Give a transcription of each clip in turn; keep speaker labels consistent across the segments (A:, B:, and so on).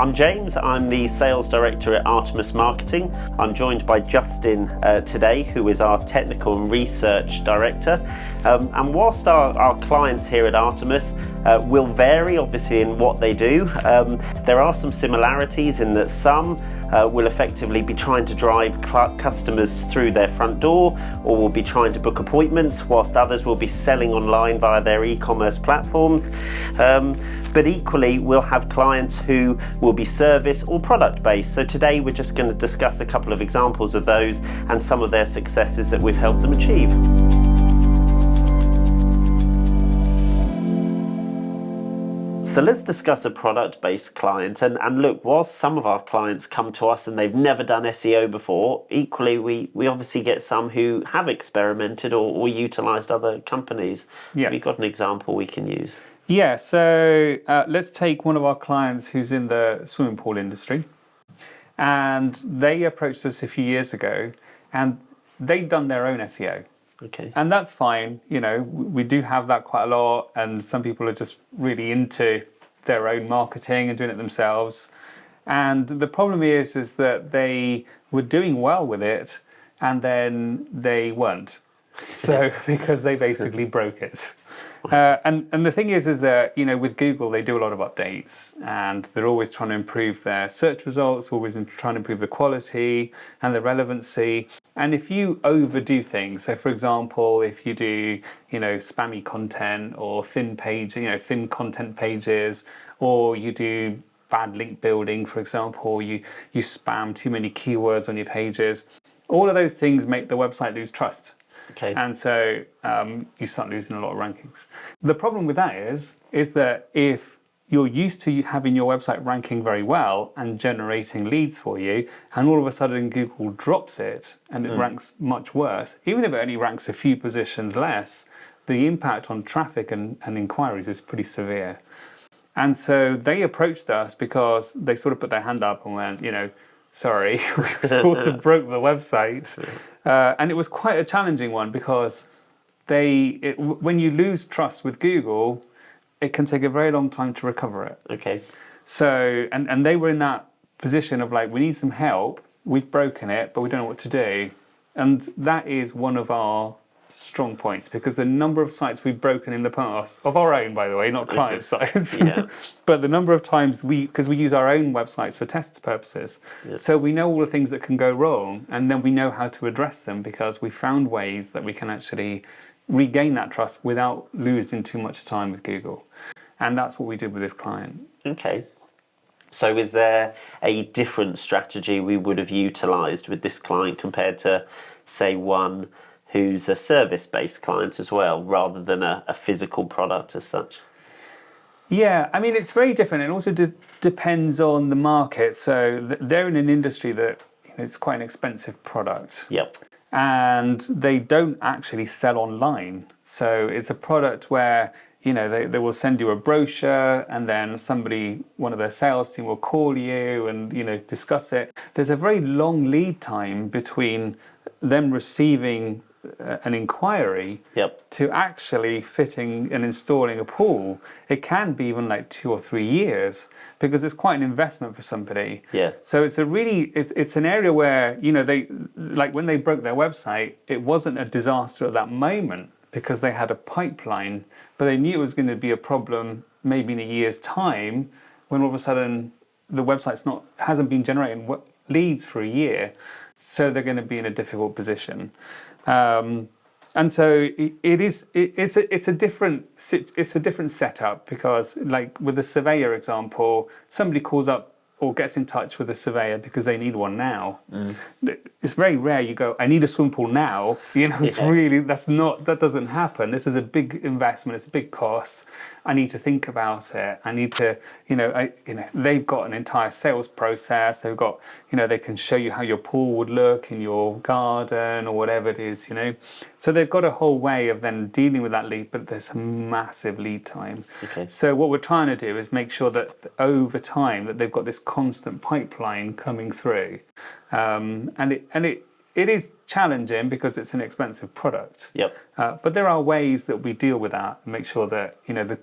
A: I'm James, I'm the Sales Director at Artemis Marketing. I'm joined by Justin today, who is our Technical and Research Director. And whilst our clients here at Artemis will vary obviously in what they do, there are some similarities in that some will effectively be trying to drive customers through their front door, or will be trying to book appointments, whilst others will be selling online via their e-commerce platforms. But equally, we'll have clients who will be service or product based. So today we're just going to discuss a couple of examples of those and some of their successes that we've helped them achieve. So let's discuss a product-based client. And look, whilst some of our clients come to us and they've never done SEO before, equally we obviously get some who have experimented or utilised other companies.
B: Yes.
A: Have you got an example we can use?
B: Yeah, so let's take one of our clients who's in the swimming pool industry. And they approached us a few years ago and they'd done their own SEO.
A: Okay.
B: And that's fine, you know, we do have that quite a lot, and some people are just really into their own marketing and doing it themselves. And the problem is that they were doing well with it and then they weren't. So because they basically broke it. And the thing is that, you know, with Google, they do a lot of updates and they're always trying to improve their search results, always trying to improve the quality and the relevancy. And if you overdo things, so for example, if you do, you know, spammy content or thin content pages, or you do bad link building, for example, or you spam too many keywords on your pages, all of those things make the website lose trust.
A: Okay.
B: And so you start losing a lot of rankings. The problem with that is that if you're used to having your website ranking very well and generating leads for you, and all of a sudden Google drops it and it ranks much worse, even if it only ranks a few positions less, the impact on traffic and inquiries is pretty severe. And so they approached us because they sort of put their hand up and went, you know, sorry, we sort of broke the website. And it was quite a challenging one because when you lose trust with Google, it can take a very long time to recover it.
A: Okay.
B: So, and they were in that position of like, we need some help. We've broken it, but we don't know what to do. And that is one of our strong points, because the number of sites we've broken in the past, of our own, by the way, not client sites,
A: Yeah.
B: but the number of times because we use our own websites for test purposes. Yep. So we know all the things that can go wrong, and then we know how to address them because we found ways that we can actually regain that trust without losing too much time with Google. And that's what we did with this client.
A: Okay. So is there a different strategy we would have utilised with this client compared to, say, one who's a service-based client as well, rather than a physical product as such?
B: Yeah, I mean, it's very different. It also depends on the market. So they're in an industry that, you know, it's quite an expensive product.
A: Yep.
B: And they don't actually sell online. So it's a product where, you know, they will send you a brochure, and then one of their sales team will call you and, you know, discuss it. There's a very long lead time between them receiving an inquiry to actually fitting and installing a pool. It can be even like 2 or 3 years, because it's quite an investment for somebody.
A: Yeah.
B: So it's it's an area where, you know, they, like when they broke their website, it wasn't a disaster at that moment because they had a pipeline, but they knew it was going to be a problem maybe in a year's time, when all of a sudden the website's hasn't been generating leads for a year. So they're going to be in a difficult position. And so it's a different setup, because like with the surveyor example, somebody calls up or gets in touch with a surveyor because they need one now. It's very rare you go, I need a swimming pool now. You know, it's really, that doesn't happen. This is a big investment, it's a big cost. I need to think about it. I need to, they've got an entire sales process. They've got, they can show you how your pool would look in your garden or whatever it is, So they've got a whole way of then dealing with that lead, but there's a massive lead time.
A: Okay.
B: So what we're trying to do is make sure that over time that they've got this constant pipeline coming through. It is challenging because it's an expensive product.
A: Yep.
B: But there are ways that we deal with that and make sure that, the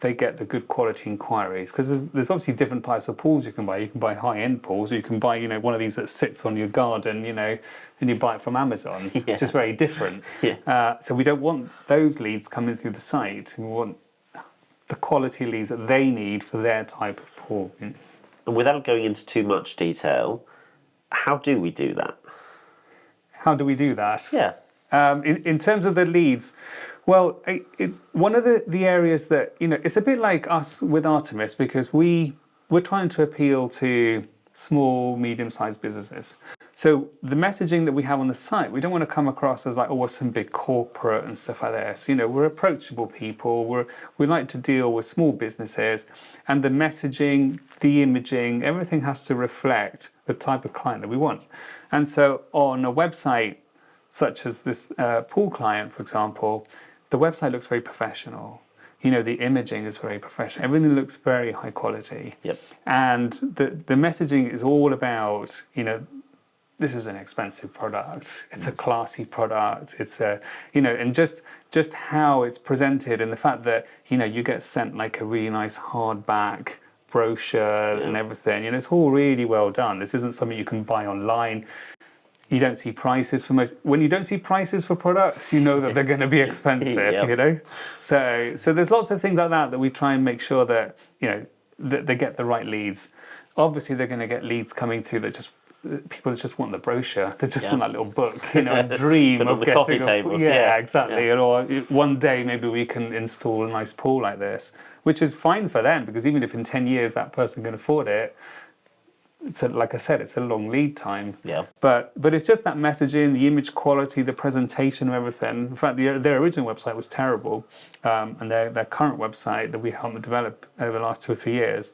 B: they get the good quality inquiries, because there's obviously different types of pools you can buy. You can buy high-end pools, or you can buy, one of these that sits on your garden, and you buy it from Amazon, which is very different. So we don't want those leads coming through the site. We want the quality leads that they need for their type of pool.
A: And without going into too much detail, how do we do that?
B: How do we do that?
A: Yeah.
B: In terms of the leads, well, one of the areas that, it's a bit like us with Artemis, because we're trying to appeal to small, medium-sized businesses. So the messaging that we have on the site, we don't want to come across as like, oh, we're some big corporate and stuff like this. We're approachable people. We like to deal with small businesses, and the messaging, the imaging, everything has to reflect the type of client that we want. And so on a website such as this pool client, for example, the website looks very professional. The imaging is very professional. Everything looks very high quality.
A: Yep.
B: And the messaging is all about, this is an expensive product. It's a classy product. It's and just how it's presented, and the fact that you get sent like a really nice hardback brochure and everything. It's all really well done. This isn't something you can buy online. You don't see prices for most. When you don't see prices for products, you know that they're going to be expensive. So there's lots of things like that we try and make sure that that they get the right leads. Obviously, they're going to get leads coming through that just. People just want the brochure. They just want that little book, and dream of
A: the
B: getting
A: coffee table.
B: Yeah, exactly. Yeah. Or one day maybe we can install a nice pool like this, which is fine for them, because even if in 10 years that person can afford it, like I said, it's a long lead time.
A: Yeah.
B: But it's just that messaging, the image quality, the presentation of everything. In fact, their original website was terrible, and their current website that we helped them develop over the last 2 or 3 years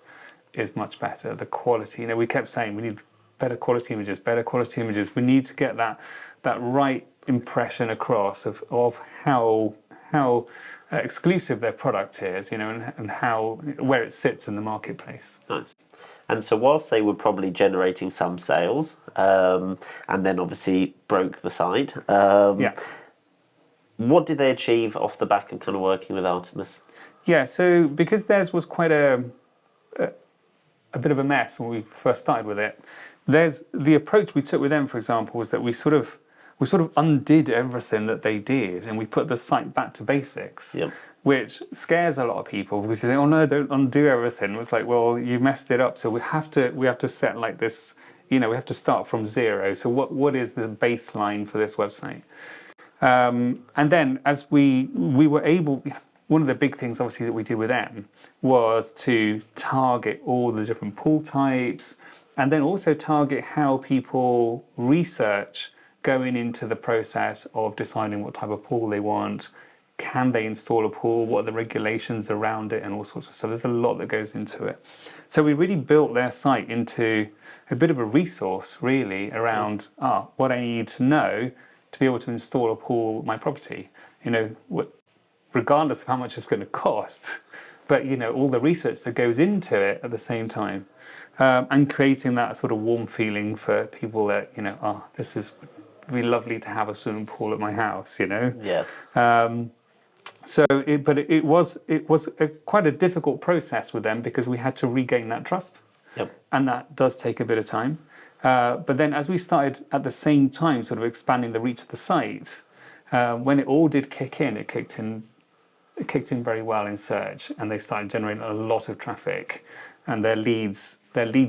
B: is much better. The quality, we kept saying we need better quality images. We need to get that right impression across of how exclusive their product is, and where it sits in the marketplace.
A: Nice. And so whilst they were probably generating some sales, and then obviously broke the site, what did they achieve off the back of kind of working with Artemis?
B: Yeah, so because theirs was quite a bit of a mess when we first started with it, there's the approach we took with them, for example, was that we sort of undid everything that they did, and we put the site back to basics.
A: Yep.
B: Which scares a lot of people, because you think, oh no, don't undo everything. It's like, well, you messed it up, so we have to set like this, we have to start from zero. So what is the baseline for this website? And then as we were able, one of the big things obviously that we did with them was to target all the different pool types, and then also target how people research going into the process of deciding what type of pool they want. Can they install a pool? What are the regulations around it, and all sorts of stuff. There's a lot that goes into it. So we really built their site into a bit of a resource, really, around what I need to know to be able to install a pool at my property. Regardless of how much it's going to cost, but all the research that goes into it at the same time, and creating that sort of warm feeling for people that this is would be lovely to have a swimming pool at my house.
A: Yeah.
B: It was quite a difficult process with them, because we had to regain that trust.
A: Yep.
B: And that does take a bit of time. But then as we started at the same time sort of expanding the reach of the site, when it all did kick in, it kicked in very well in search, and they started generating a lot of traffic, and their lead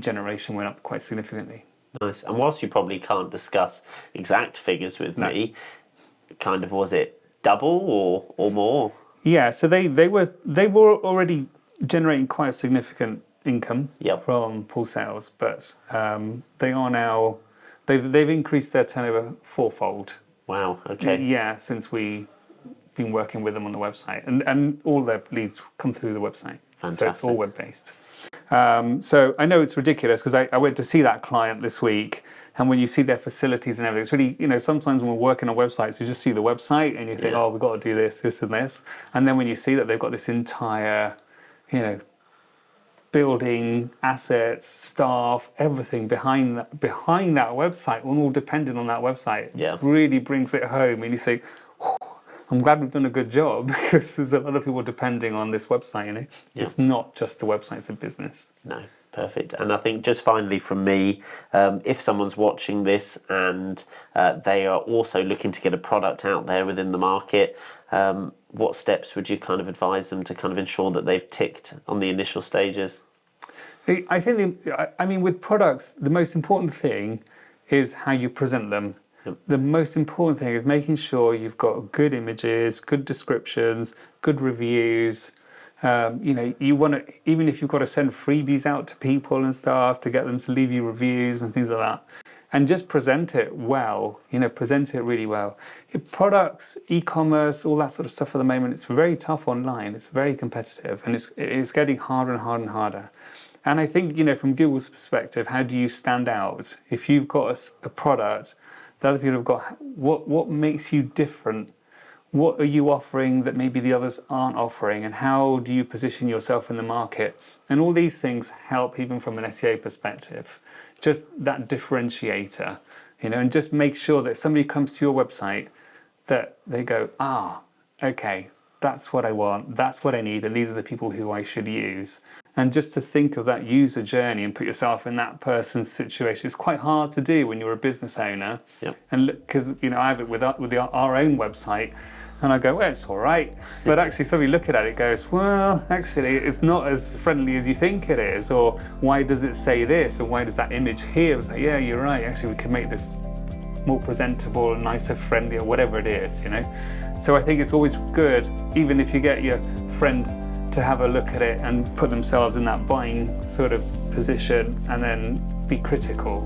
B: generation went up quite significantly.
A: Nice. And whilst you probably can't discuss exact figures with me, kind of, was it double or more? Yeah,
B: so they were already generating quite a significant income from pool sales, but they are now they've increased their turnover fourfold.
A: Wow. Okay.
B: Yeah, since we've been working with them on the website, and all their leads come through the website.
A: Fantastic.
B: So it's all web based. So I know it's ridiculous, because I went to see that client this week, and when you see their facilities and everything, it's really, sometimes when we're working on websites, you just see the website and you think, oh, we've got to do this and this. And then when you see that they've got this entire, building, assets, staff, everything behind that website, all dependent on that website, really brings it home, and you think, I'm glad we've done a good job because there's a lot of people depending on this website, you know.
A: Yeah.
B: It's not just a website, it's a business.
A: No, perfect. And I think just finally from me, if someone's watching this and they are also looking to get a product out there within the market, what steps would you kind of advise them to kind of ensure that they've ticked on the initial stages?
B: I think, with products, the most important thing is how you present them.
A: Yep.
B: The most important thing is making sure you've got good images, good descriptions, good reviews. You want to, even if you've got to send freebies out to people and stuff to get them to leave you reviews and things like that, and just present it well, present it really well. Products, e-commerce, all that sort of stuff at the moment, it's very tough online. It's very competitive, and it's getting harder and harder and harder. And I think, from Google's perspective, how do you stand out? If you've got a product that other people have got, what makes you different? What are you offering that maybe the others aren't offering? And how do you position yourself in the market? And all these things help even from an SEO perspective. Just that differentiator, and just make sure that if somebody comes to your website, that they go, okay, that's what I want, that's what I need, and these are the people who I should use. And just to think of that user journey and put yourself in that person's situation, it's quite hard to do when you're a business owner.
A: Yep.
B: And because I have it with our own website, and I go, well, it's all right. But actually, somebody looking at it goes, well, actually, it's not as friendly as you think it is. Or why does it say this? Or why does that image here? It's like, yeah, you're right. Actually, we could make this more presentable, nicer, friendlier, whatever it is, So I think it's always good, even if you get your friend to have a look at it and put themselves in that buying sort of position and then be critical,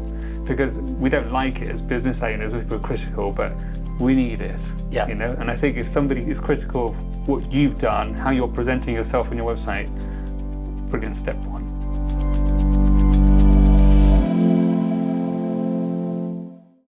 B: because we don't like it as business owners when people are critical, but we need it.
A: Yeah.
B: And I think if somebody is critical of what you've done, how you're presenting yourself on your website, brilliant step